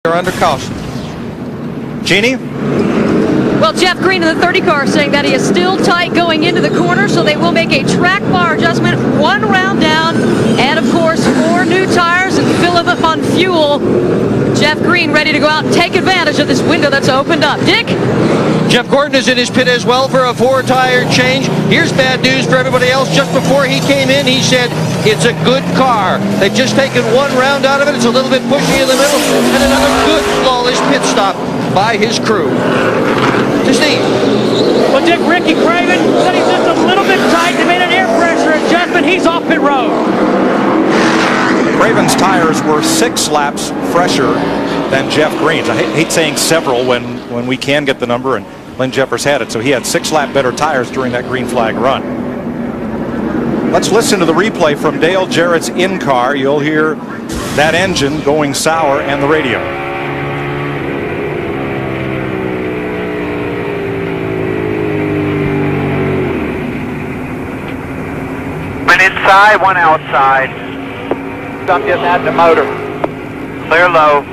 They're under caution. Jeannie? Well, Jeff Green in the 30 car saying that he is still tight going into the corner, so they will make a track bar adjustment, one round down, and of course 4 new tires and fill them up on fuel. Jeff Green ready to go out and take advantage of this window that's opened up. Dick? Jeff Gordon is in his pit as well for a 4-tire change. Here's bad news for everybody else. Just before he came in, he said it's a good car. They've just taken 1 round out of it. It's a little bit pushy in the middle, and another good flawless pit stop by his crew. To Steve. Well, Dick, Ricky Craven said he's just a little bit tight. They made an air pressure adjustment. He's off pit road. Craven's tires were 6 laps fresher than Jeff Green's. I hate saying several when we can get the number, and Lynn Jeffers had it. So he had 6 lap better tires during that green flag run. Let's listen to the replay from Dale Jarrett's in-car. You'll hear that engine going sour and the radio. One inside, one outside. I'm getting at the motor. Clear low.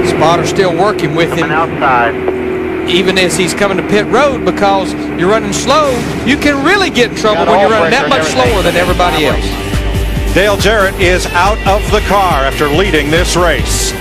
Spotter still working with him Outside. even as he's coming to pit road, because you're running slow. You can really get in trouble when you're running that much slower than everybody else. Dale Jarrett is out of the car after leading this race.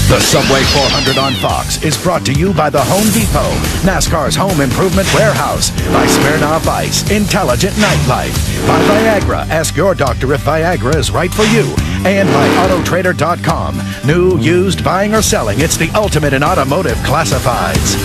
The Subway 400 on Fox is brought to you by the Home Depot, NASCAR's home improvement warehouse, by Smirnoff Ice, Intelligent Nightlife, by Viagra, ask your doctor if Viagra is right for you, and by Autotrader.com. New, used, buying or selling, it's the ultimate in automotive classifieds.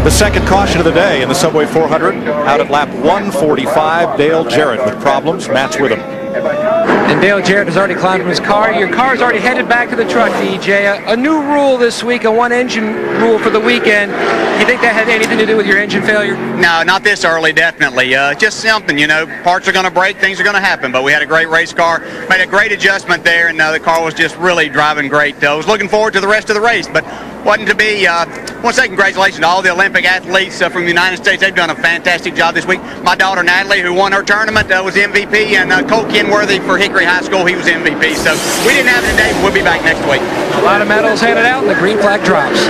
The second caution of the day in the Subway 400, out at lap 145, Dale Jarrett with problems. Matt's with him. And Dale Jarrett has already climbed from his car. Your car's already headed back to the truck, DJ. A new rule this week, a one-engine rule for the weekend. You think that had anything to do with your engine failure? No, not this early, definitely. Just something, you know, parts are going to break, things are going to happen. But we had a great race car, made a great adjustment there, and the car was just really driving great. I was looking forward to the rest of the race, but wasn't to be. I want to say congratulations to all the Olympic athletes from the United States. They've done a fantastic job this week. My daughter Natalie, who won her tournament, was MVP, and Cole Kenworthy for Hickory High School, he was MVP. So we didn't have it today, but we'll be back next week. A lot of medals handed out, and the green flag drops.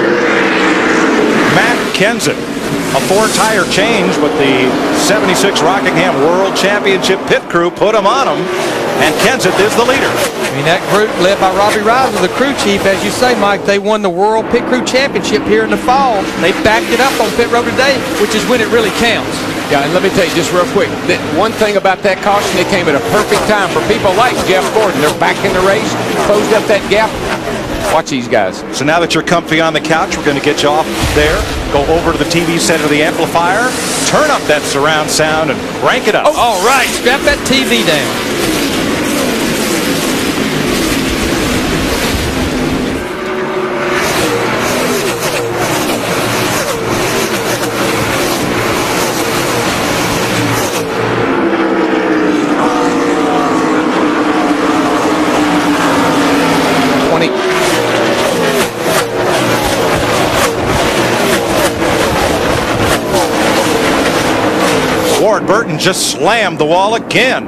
Matt Kenseth, a 4-tire change, but the 76 Rockingham World Championship pit crew put him on him, and Kenseth is the leader. I mean, that group led by Robbie Reiser, the crew chief, as you say, Mike, they won the World Pit Crew Championship here in the fall. They backed it up on pit road today, which is when it really counts. Yeah, and let me tell you just real quick, that one thing about that caution, it came at a perfect time for people like Jeff Gordon. They're back in the race, closed up that gap. Watch these guys. So now that you're comfy on the couch, we're going to get you off there, go over to the TV set of the amplifier, turn up that surround sound, and crank it up. Oh, all right, strap that TV down. Ward Burton just slammed the wall again.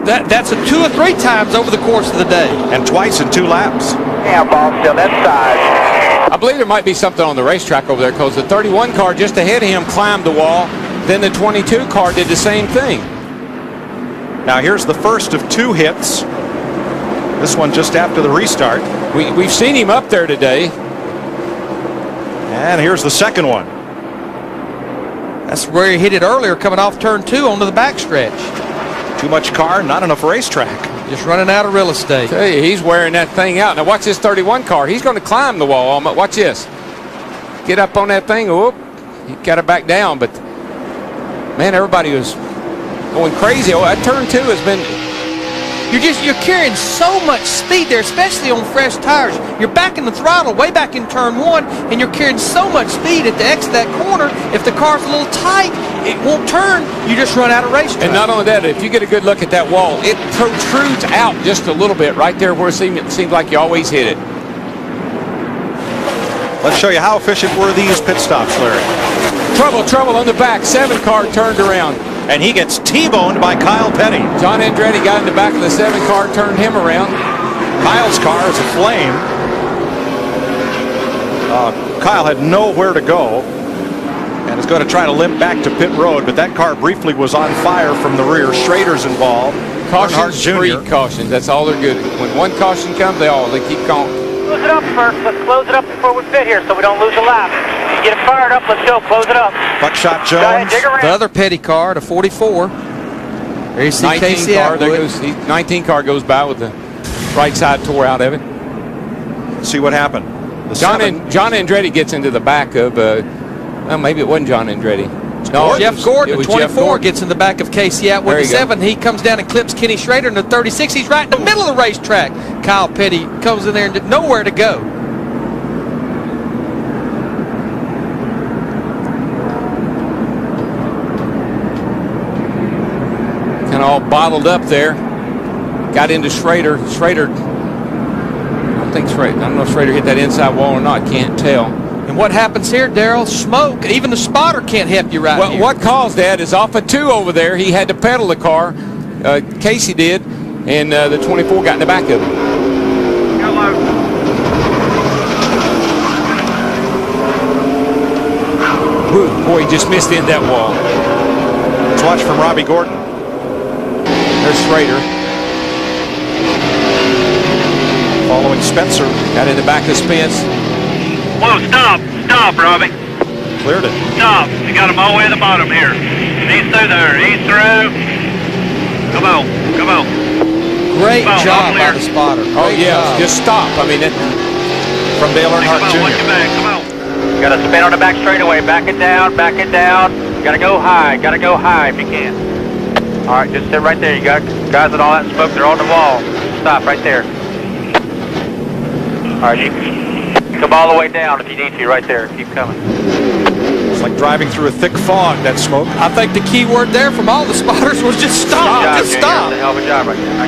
That's 2 or 3 times over the course of the day. And twice in 2 laps. Yeah, ball still that side. I believe there might be something on the racetrack over there, because the 31 car just ahead of him climbed the wall. Then the 22 car did the same thing. Now here's the first of 2 hits. This one just after the restart. We've seen him up there today. And here's the second one. That's where he hit it earlier, coming off turn 2 onto the backstretch. Too much car, not enough racetrack. Just running out of real estate. Tell you, he's wearing that thing out. Now watch this 31 car. He's going to climb the wall. Watch this. Get up on that thing. Whoop. He got it back down. But, man, everybody was going crazy. Oh, that turn 2 has been... You're carrying so much speed there, especially on fresh tires. You're back in the throttle way back in turn 1, and you're carrying so much speed at the exit of that corner. If the car's a little tight, it won't turn. You just run out of racetrack. And not only that, if you get a good look at that wall, it protrudes out just a little bit right there where it seems like you always hit it. Let's show you how efficient were these pit stops, Larry. Trouble on the back. 7 car turned around. And he gets T-boned by Kyle Petty. John Andretti got in the back of the 7 car, turned him around. Kyle's car is aflame. Kyle had nowhere to go and is going to try to limp back to pit road, but that car briefly was on fire from the rear. Schrader's involved. Cautions, 3 cautions. That's all they're good. When 1 caution comes, they keep calling. Close it up first. Let's close it up before we pit here so we don't lose a lap. Get it fired up. Let's go. Close it up. Buckshot Jones. Go ahead, dig around. The other Petty car, the 44. There you see 19 Casey car, there Atwood. goes, 19 car goes by with the right side tore out of it. See what happened. John Andretti gets into the back of, well, maybe it wasn't John Andretti. No, Jeff Gordon, the 24, Gordon. gets in the back of Casey Atwood. The 7, he comes down and clips Kenny Schrader. And the 36, he's right in the middle of the racetrack. Kyle Petty comes in there and did nowhere to go. Kind of all bottled up there. Got into Schrader. I don't know if Schrader hit that inside wall or not. Can't tell. And what happens here, Darrell? Smoke. Even the spotter can't help you right here. What caused that is off of 2 over there. He had to pedal the car. Casey did, and the 24 got in the back of it. Woo, boy, he just missed in that wall. Let's watch from Robbie Gordon. There's Schrader. Following Spencer. Got in the back of Spence. Whoa, stop, Robbie. Cleared it. Stop. You got him all the way to the bottom here. He's through there. He's through. Come on. Great job by the spotter. Oh, yeah, just stop. I mean, from Dale Earnhardt Jr. Watch your back. Come on. Got to spin on the back straightaway. Back it down. Got to go high. if you can. All right, just sit right there. You got guys with all that smoke. They're on the wall. Stop right there. All right, you come all the way down if you need to right there. Keep coming. It's like driving through a thick fog, that smoke. I think the key word there from all the spotters was just stop. Just stop. That's a hell of a job right there.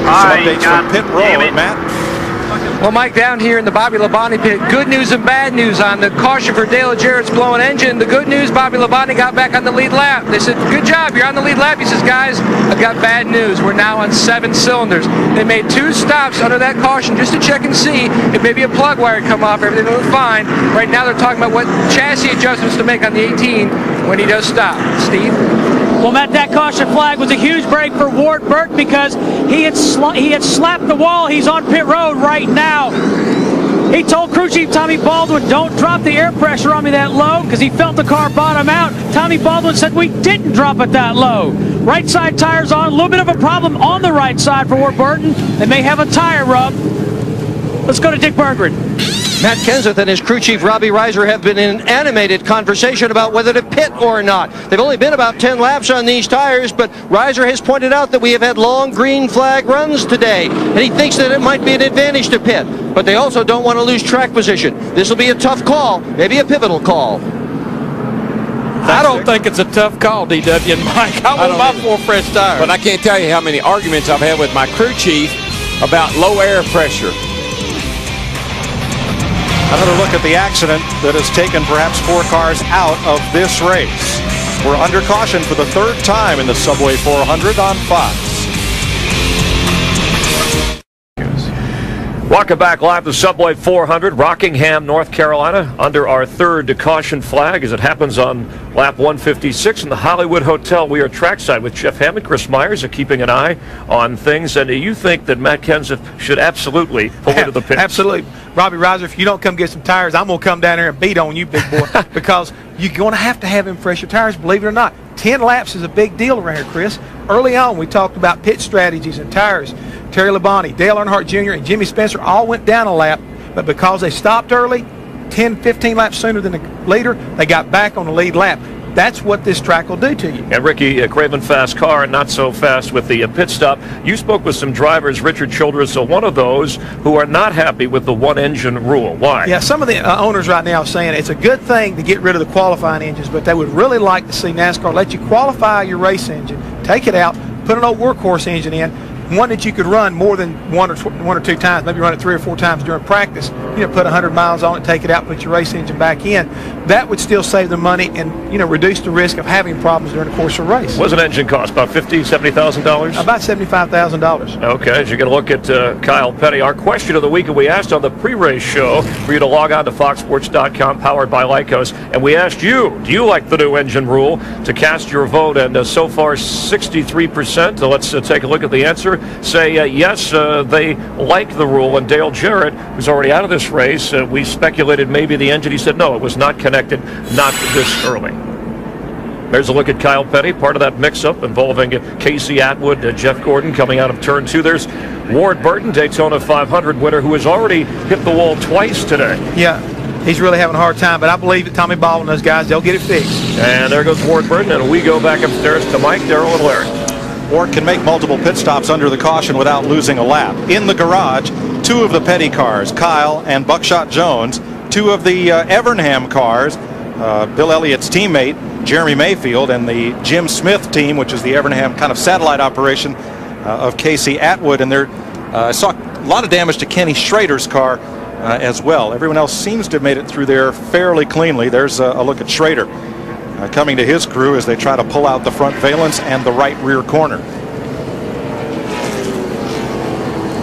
Some updates from pit road, Matt. Well, Mike, down here in the Bobby Labonte pit, good news and bad news on the caution for Dale Jarrett's blowing engine. The good news, Bobby Labonte got back on the lead lap. They said, good job, you're on the lead lap. He says, guys, I've got bad news. We're now on 7 cylinders. They made 2 stops under that caution just to check and see if maybe a plug wire had come off. Everything looked fine. Right now they're talking about what chassis adjustments to make on the 18 when he does stop. Steve? Well, Matt, that caution flag was a huge break for Ward Burton because he had slapped the wall. He's on pit road right now. He told crew chief Tommy Baldwin, don't drop the air pressure on me that low because he felt the car bottom out. Tommy Baldwin said we didn't drop it that low. Right side tires on, a little bit of a problem on the right side for Ward Burton. They may have a tire rub. Let's go to Dick Berggren. Matt Kenseth and his crew chief Robbie Reiser have been in an animated conversation about whether to pit or not. They've only been about 10 laps on these tires, but Reiser has pointed out that we have had long green flag runs today, and he thinks that it might be an advantage to pit. But they also don't want to lose track position. This will be a tough call, maybe a pivotal call. I don't think it's a tough call, DW and Mike. I want my 4 fresh tires. But I can't tell you how many arguments I've had with my crew chief about low air pressure. Another look at the accident that has taken perhaps 4 cars out of this race. We're under caution for the 3rd time in the Subway 400 on Fox. Welcome back live to Subway 400, Rockingham, North Carolina, under our 3rd caution flag as it happens on lap 156 in the Hollywood Hotel. We are trackside with Jeff Hammond. Chris Myers are keeping an eye on things. And do you think that Matt Kenseth should absolutely pull into the pits? Absolutely. Robbie Reiser, if you don't come get some tires, I'm going to come down there and beat on you, big boy, because you're going to have him fresher tires, believe it or not. 10 laps is a big deal around here, Chris. Early on, we talked about pit strategies and tires. Terry Labonte, Dale Earnhardt Jr., and Jimmy Spencer all went down a lap, but because they stopped early, 10, 15 laps sooner than the leader, they got back on the lead lap. That's what this track will do to you. And Ricky, Craven fast car, not so fast with the pit stop. You spoke with some drivers, Richard Childress, one of those who are not happy with the 1-engine rule. Why? Yeah, some of the owners right now are saying it's a good thing to get rid of the qualifying engines, but they would really like to see NASCAR let you qualify your race engine, take it out, put an old workhorse engine in, one that you could run more than one or two times, maybe run it 3 or 4 times during practice. Put 100 miles on it, take it out, put your race engine back in. That would still save the money and reduce the risk of having problems during the course of a race. What does an engine cost? About $70,000? About $75,000. Okay, as you get a look at Kyle Petty, our question of the week, and we asked on the pre-race show for you to log on to foxsports.com, powered by Lycos, and we asked you, do you like the new engine rule, to cast your vote, and so far 63%, let's take a look at the answer, say yes, they like the rule. And Dale Jarrett, who's already out of this race, we speculated maybe the engine. He said no, it was not connected, not this early. There's a look at Kyle Petty, part of that mix-up involving Casey Atwood, Jeff Gordon coming out of turn 2. There's Ward Burton, Daytona 500 winner, who has already hit the wall twice today. Yeah, he's really having a hard time, but I believe that Tommy Baldwin and those guys, they'll get it fixed. And there goes Ward Burton, and we go back upstairs to Mike, Darrell, and Larry. Ward can make multiple pit stops under the caution without losing a lap. In the garage, 2 of the Petty cars, Kyle and Buckshot Jones, 2 of the Evernham cars, Bill Elliott's teammate, Jeremy Mayfield, and the Jim Smith team, which is the Evernham kind of satellite operation of Casey Atwood. And there, I saw a lot of damage to Kenny Schrader's car as well. Everyone else seems to have made it through there fairly cleanly. There's a look at Schrader coming to his crew as they try to pull out the front valence and the right rear corner.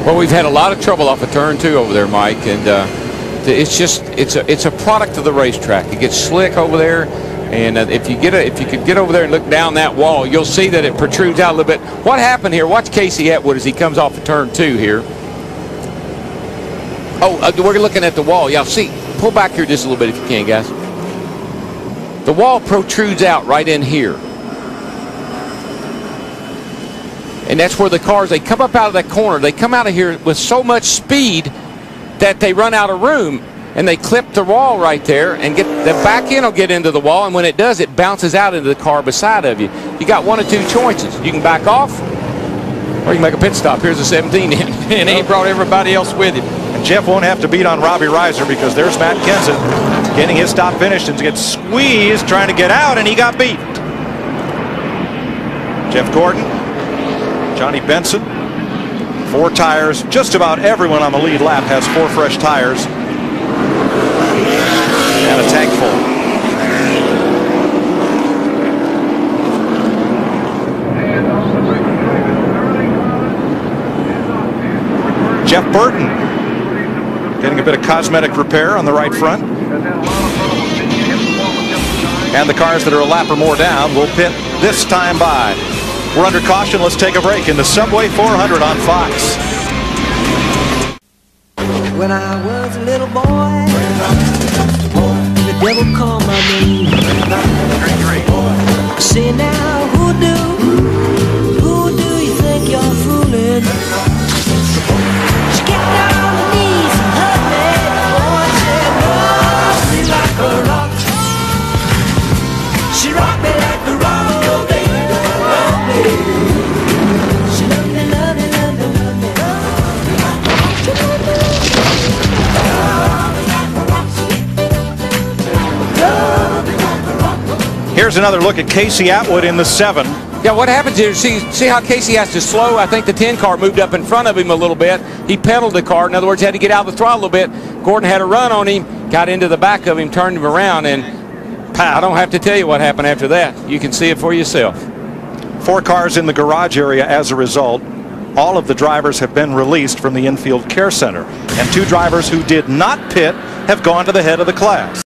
Well, we've had a lot of trouble off of turn 2 over there, Mike, and it's a product of the racetrack. It gets slick over there, and if you could get over there and look down that wall, you'll see that it protrudes out a little bit. What happened here? Watch Casey Atwood as he comes off of turn 2 here. Oh, we're looking at the wall. Y'all see? Pull back here just a little bit if you can, guys. The wall protrudes out right in here. And that's where the cars, they come up out of that corner. They come out of here with so much speed that they run out of room, and they clip the wall right there, and get the back end will get into the wall, and when it does, it bounces out into the car beside of you. You got 1 of 2 choices. You can back off, or you can make a pit stop. Here's a 17 in, and he brought everybody else with him. And Jeff won't have to beat on Robbie Reiser because there's Matt Kenseth getting his stop finished and gets squeezed trying to get out, and he got beat. Jeff Gordon, Johnny Benson, 4 tires. Just about everyone on the lead lap has 4 fresh tires and a tank full. Jeff Burton getting a bit of cosmetic repair on the right front. And the cars that are a lap or more down will pit this time by. We're under caution. Let's take a break in the Subway 400 on Fox. When I was a little boy, the devil called my name. Say now, who do you think you're fooling? She got down on her knees and hugged me. Boy said, love me like a rock. She rocked me like a rock. Oh, baby, love me. She loved me, loved me, loved me, loved me. Here's another look at Casey Atwood in the 7. Yeah, what happens here, see how Casey has to slow? I think the 10 car moved up in front of him a little bit. He pedaled the car. In other words, had to get out of the throttle a little bit. Gordon had a run on him, got into the back of him, turned him around, and I don't have to tell you what happened after that. You can see it for yourself. 4 cars in the garage area as a result. All of the drivers have been released from the infield care center. And 2 drivers who did not pit have gone to the head of the class.